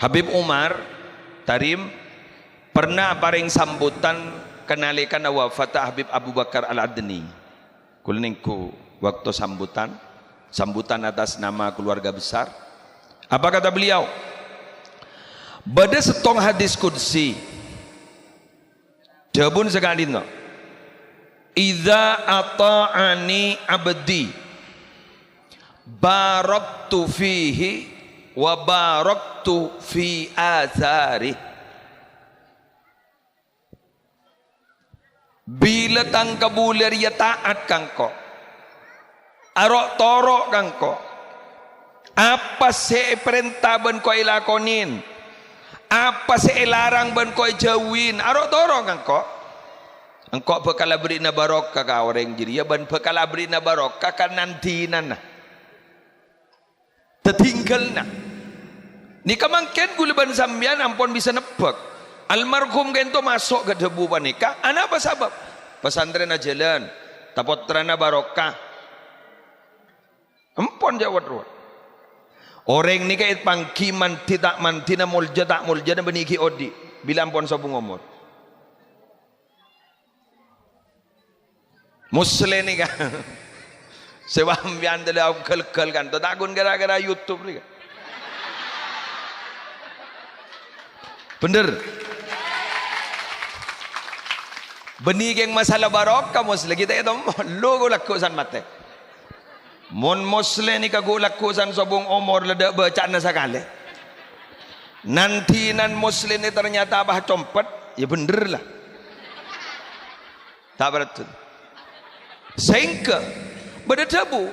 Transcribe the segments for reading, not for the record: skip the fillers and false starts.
Habib Umar Tarim pernah paring sambutan kenalikan wafat Habib Abu Bakar Al-Adni. Kulningku waktu sambutan atas nama keluarga besar. Apa kata beliau? Bada setong hadis qudsi. Jabun sekali no. Idza ata'ani abdi baraktu fihi wa baraktu fi azari. Bila tang kabulir ya taat kangko, arok torok kangko, apa se perintah ben kau ilakonin, apa se larang ben kau jauhin, arok torok kangko. Engkau bekala beri na barokah ka orang jadi ya ban bekala beri na barokah kan nanti nana tertinggal na ni kamangken gula ban sambian ampun bisa nebak almarhum kento masuk ke debu panika ana apa sebab pesantren jalan tapotrana barokah ampun jawat ruat orang ni kait pangkiman tidak mantina mulja tak mulja na beniki odi bila ampun sabung umur Muslim ni kan sebab ambian dah kel kan tak gun gara-gara YouTube ni kan bener benih yang masalah barokah Muslim kita itu logo lakusan mate mon Muslim ni kagu lakusan sobong umur leda baca nasa kali nanti nan Muslim ni ternyata bah compet ya bener lah tak betul sehingga berdebu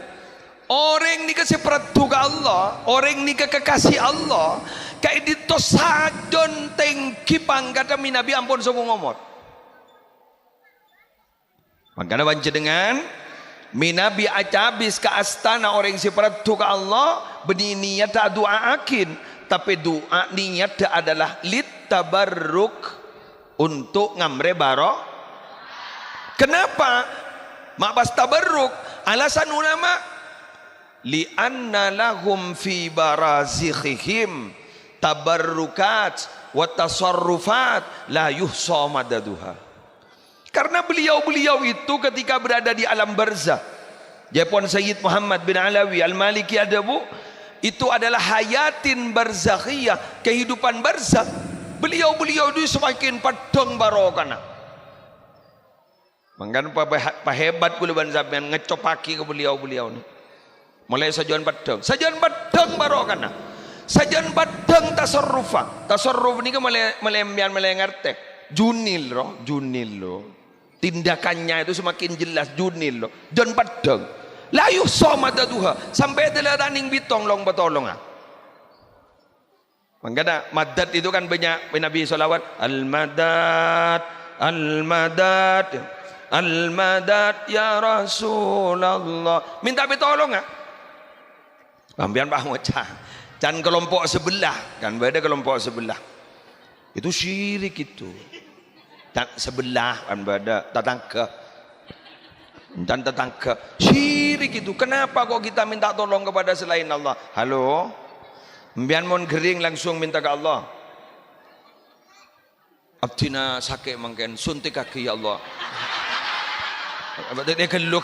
orang ni kasih peratu ke Allah orang ni kekasih Allah kayak ditosadon tengki pangkata minabi ampun semua ngomot makanya banci dengan minabi acabis ke astana orang si peratu ke Allah benih niat tak doa akin tapi doa niat adalah lit tabarruk untuk ngamre barok kenapa mak bas tabarruk alasan ulama li anna lahum fi barazikhihim tabarrukat wa tasarrufat la yuhsa madaduha karena beliau-beliau itu ketika berada di alam barzah Japon Sayyid Muhammad bin Alawi Al-Maliki Adabu itu adalah hayatin barzakhiyah kehidupan barzah beliau-beliau itu semakin padang barokana mangkan pa hebat kula ban sampean ngecopaki ke beliau-beliau ni. Mulai sajuan padang barokana. Sajuan padang tasarrufa. Tasarruf ni ke melembian ngerti. Junil lo. Tindakannya itu semakin jelas junil lo. Jon padang. La yuhsa madaduha sampai telah raning bitong long batolong ah. Mangkana madad itu kan banyak Nabi salawat al-madad Al-madad ya Rasulullah minta bertolong ah ambian bah ngocah can kelompok sebelah kan beda kelompok sebelah itu syirik itu tak sebelah kan beda tetangga dan tetangga syirik itu kenapa kok kita minta tolong kepada selain Allah halo ambian mon gering langsung minta ke Allah abdina sakit mangken suntik kaki ya Allah dia kellu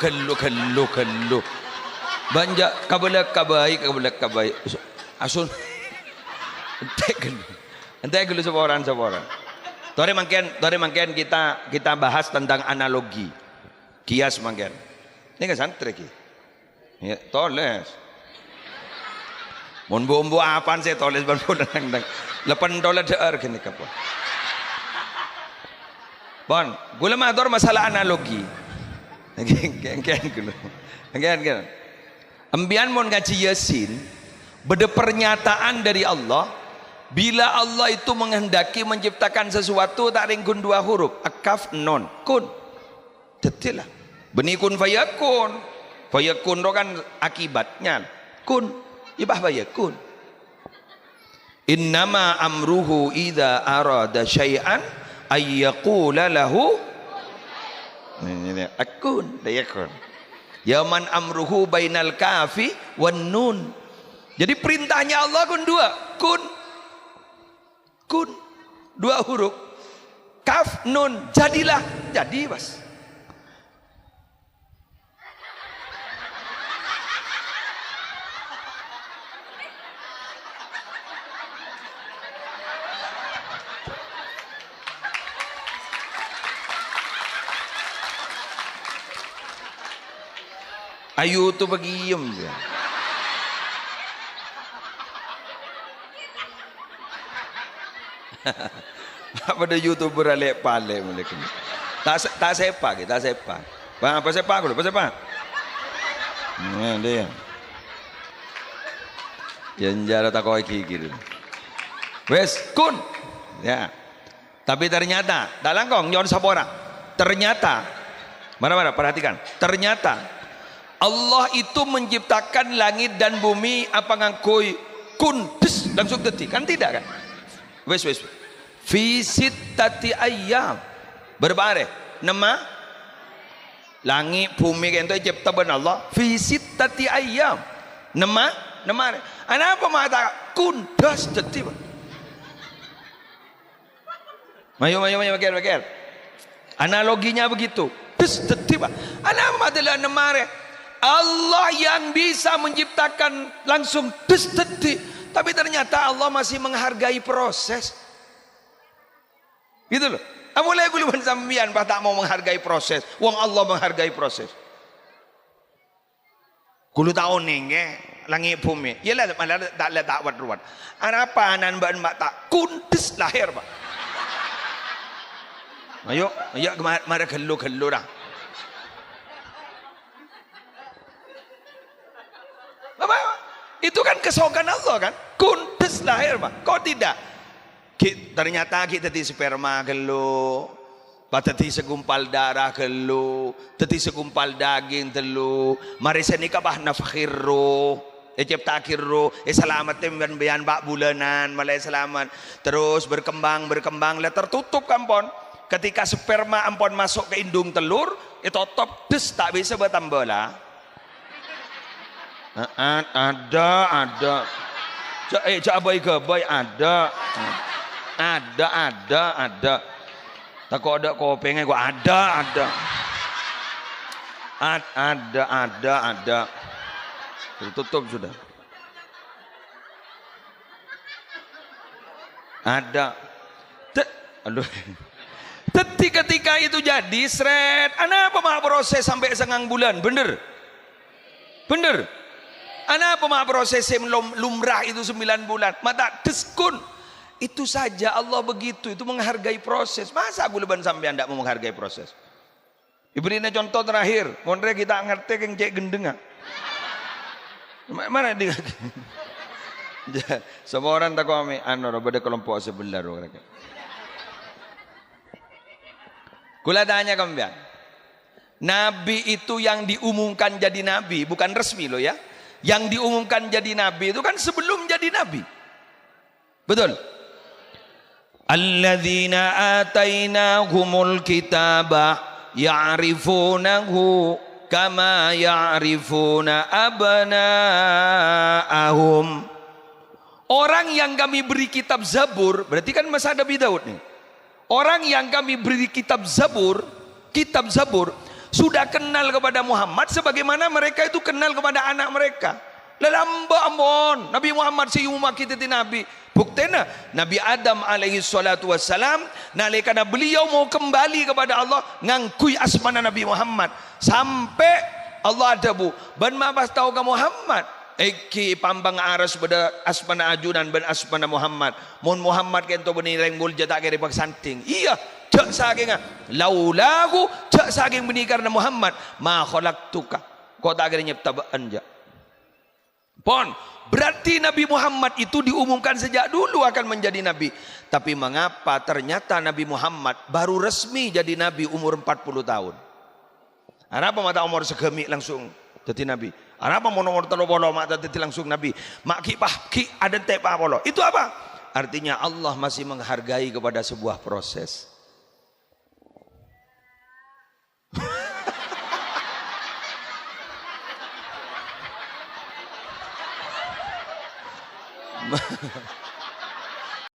banyak kabelak kabai asun entek kellu seorang tore mangken kita bahas tentang analogi kias mangken ini kan santri ki ya toles mon bombo apaan saya toles ban dang lepan dolar dear kene kapon bon gula mador masalah analogi Enggan. Ambian mon ngaji Yasin beda pernyataan dari Allah bila Allah itu menghendaki menciptakan sesuatu tak ringkun dua huruf akaf non kun detilah benih kun fayakun ro kan akibatnya kun ibah fayakun innama amruhu idza arada syai'an ayyaqula lahu akun dayakun yaman amruhu bainal kafi wan nun jadi perintahnya Allah kun dua kun 2 huruf. Kaf nun, jadilah. Jadi Mas. Ayu tu begiem je. Pada YouTuber alek pale mereka. Tak sepak kita sepak. Apa sepak dulu, apa sepak? Nah, dia. Yang jara tak kau kikir. Wes kun. Ya. Tapi ternyata, tak langkong jangan sabora. Ternyata, mana perhatikan. Ternyata Allah itu menciptakan langit dan bumi apa ngangkui kun des langsung detik kan tidak kan? Wes. Fi sittati ayyam. Berbare nama langit bumi kento cipta ben Allah fi sittati ayyam. Nama apa mata kun des detik. Mayo makir. Analoginya begitu. Des detik. Ana adalah nama Allah yang bisa menciptakan langsung des detik. Tapi ternyata Allah masih menghargai proses. Gitu loh. Mulai guluban sambian bah tak mau menghargai proses. Wong Allah menghargai proses. Gulu tahun nih, langit bumi. Yalah malah tak lihat tak ruat. Apa anan mbak tak kundes lahir pak. Ayo mari gelu dah. Apa? Itu kan kesokan Allah kan. Kundes lahir pak. Kau tidak. Ternyata kita di sperma gelu, tadi segumpal darah gelu, tadi segumpal daging telu, mari senika bah nafkhirru, ciptakirru, selamat temban bayan bak bulanan, malai selamat, terus berkembang, lah tertutup kampon. Ketika sperma ampon masuk ke indung telur, itu top des tak bisa bertambah lah. Ada. Cak boy ada. Ada. Tak kau ada kau pengen gua ada. Tertutup sudah. Ada. Aduh. Ketika itu jadi seret. Apa mah proses sampai sengang bulan? Bener. Apa mah proses lumrah itu 9 bulan? Mata deskun. Itu saja Allah begitu, itu menghargai proses. Masa aku leban sampai anda mau menghargai proses? Iberinya contoh terakhir, mondre kita ngerti yang cek gendeng. Mana dia? Semua orang tak kami, pada kelompok sebelah. Kula tanya kalian, Nabi itu yang diumumkan jadi Nabi, bukan resmi loh ya. Yang diumumkan jadi Nabi itu kan sebelum jadi Nabi. Betul? Alladzina atainahumul kitaba ya'rifunahu kama ya'rifuna abna'ahum. Orang yang kami beri kitab Zabur, berarti kan masa Nabi Daud nih. Orang yang kami beri kitab Zabur sudah kenal kepada Muhammad sebagaimana mereka itu kenal kepada anak mereka. Lelamba ambon Nabi Muhammad si umat kita ti Nabi. Buktena Nabi Adam alaihi salatu wassalam nalika beliau mau kembali kepada Allah ngangkui asmana Nabi Muhammad sampai Allah ada bu ban mabas tahu ke Muhammad Eki pambang aras pada asmana ajunan ben asmana Muhammad. Mun Muhammad kento benireng mulja tak kira santing. Iya, cak saking laulahu cak saking beni karena Muhammad ma khalaqtuka. Kau tak kira nyipta anja. Pon, berarti Nabi Muhammad itu diumumkan sejak dulu akan menjadi nabi. Tapi mengapa ternyata Nabi Muhammad baru resmi jadi nabi umur 40 tahun? Apa mata umur segemi langsung jadi nabi? Apa mau nomor telo polo mata jadi langsung nabi? Mak ki ada tepa polo. Itu apa? Artinya Allah masih menghargai kepada sebuah proses.